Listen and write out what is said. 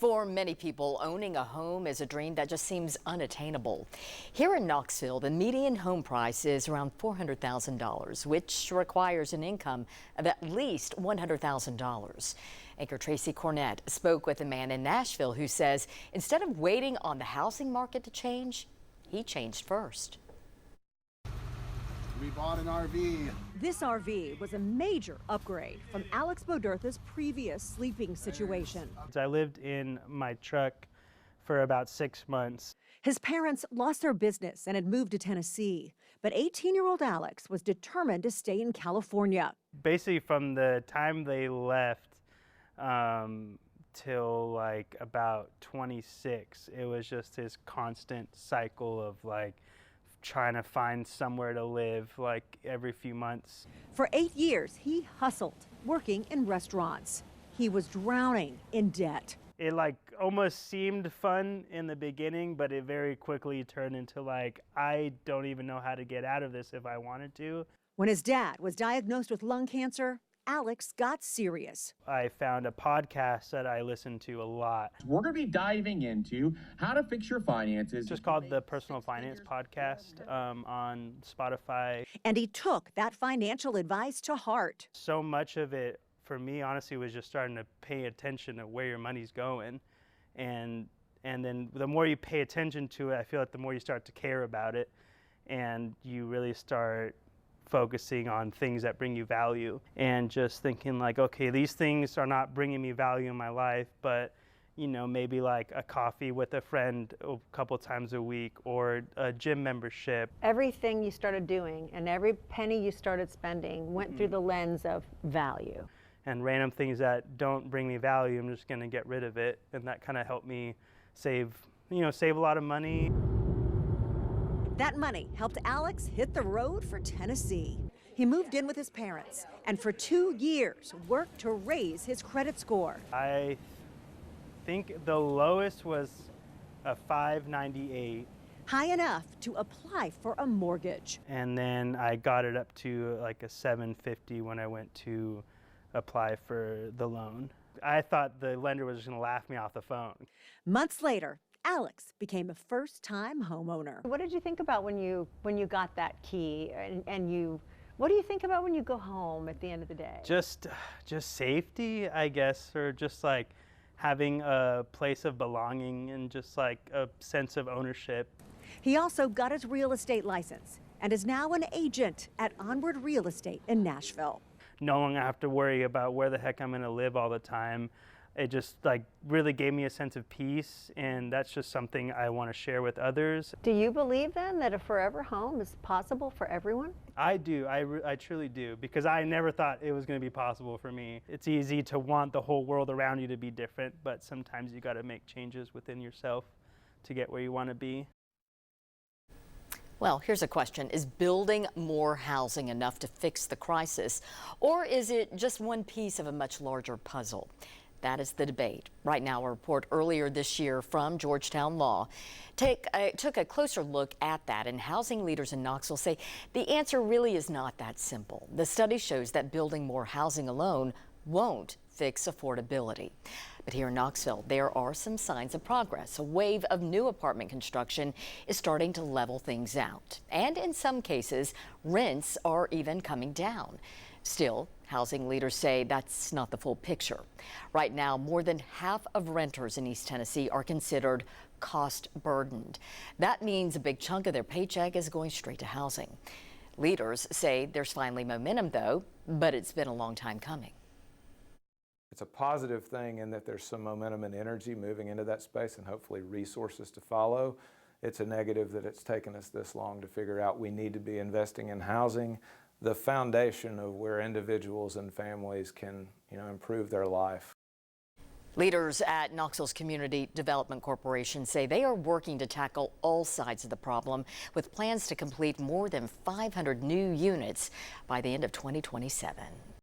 For many people, owning a home is a dream that just seems unattainable. Here in Knoxville, the median home price is around $400,000, which requires an income of at least $100,000. Anchor Tracy Cornett spoke with a man in Nashville who says instead of waiting on the housing market to change, he changed first. We bought an RV. This RV was a major upgrade from Alex Bodertha's previous sleeping situation. I lived in my truck for about 6 months. His parents lost their business and had moved to Tennessee, but 18-year-old Alex was determined to stay in California. Basically from the time they left till like about 26, it was just this constant cycle of like trying to find somewhere to live like every few months. For 8 years, he hustled, working in restaurants. He was drowning in debt. It like almost seemed fun in the beginning, but it very quickly turned into like, I don't even know how to get out of this if I wanted to. When his dad was diagnosed with lung cancer, Alex got serious. I found a podcast that I listened to a lot. We're going to be diving into how to fix your finances. It's just called the Personal Finance Podcast on Spotify. And he took that financial advice to heart. So much of it, for me, honestly, was just starting to pay attention to where your money's going. And then the more you pay attention to it, I feel like the more you start to care about it. And you really start focusing on things that bring you value and just thinking like, okay, these things are not bringing me value in my life, but you know, maybe like a coffee with a friend a couple times a week or a gym membership. Everything you started doing and every penny you started spending went through the lens of value. And random things that don't bring me value, I'm just gonna get rid of it. And that kind of helped me save a lot of money. That money helped Alex hit the road for Tennessee. He moved in with his parents and for 2 years worked to raise his credit score. I think the lowest was a 598. High enough to apply for a mortgage. And then I got it up to like a 750 when I went to apply for the loan. I thought the lender was just gonna laugh me off the phone. Months later, Alex became a first-time homeowner. What did you think about when you got that key what do you think about when you go home at the end of the day? Just safety, I guess, or just like having a place of belonging and just like a sense of ownership. He also got his real estate license and is now an agent at Onward Real Estate in Nashville. No longer have to worry about where the heck I'm gonna live all the time. It just like really gave me a sense of peace, and that's just something I want to share with others. Do you believe then that a forever home is possible for everyone? I do, I truly do, because I never thought it was going to be possible for me. It's easy to want the whole world around you to be different, but sometimes you got to make changes within yourself to get where you want to be. Well, here's a question. Is building more housing enough to fix the crisis, or is it just one piece of a much larger puzzle? That is the debate. Right now, a report earlier this year from Georgetown Law took a closer look at that, and housing leaders in Knoxville say the answer really is not that simple. The study shows that building more housing alone won't fix affordability. But here in Knoxville, there are some signs of progress. A wave of new apartment construction is starting to level things out. And in some cases, rents are even coming down. Still, housing leaders say that's not the full picture. Right now, more than half of renters in East Tennessee are considered cost burdened. That means a big chunk of their paycheck is going straight to housing. Leaders say there's finally momentum, though, but it's been a long time coming. It's a positive thing in that there's some momentum and energy moving into that space and hopefully resources to follow. It's a negative that it's taken us this long to figure out we need to be investing in housing, the foundation of where individuals and families can, improve their life. Leaders at Knoxville's Community Development Corporation say they are working to tackle all sides of the problem with plans to complete more than 500 new units by the end of 2027.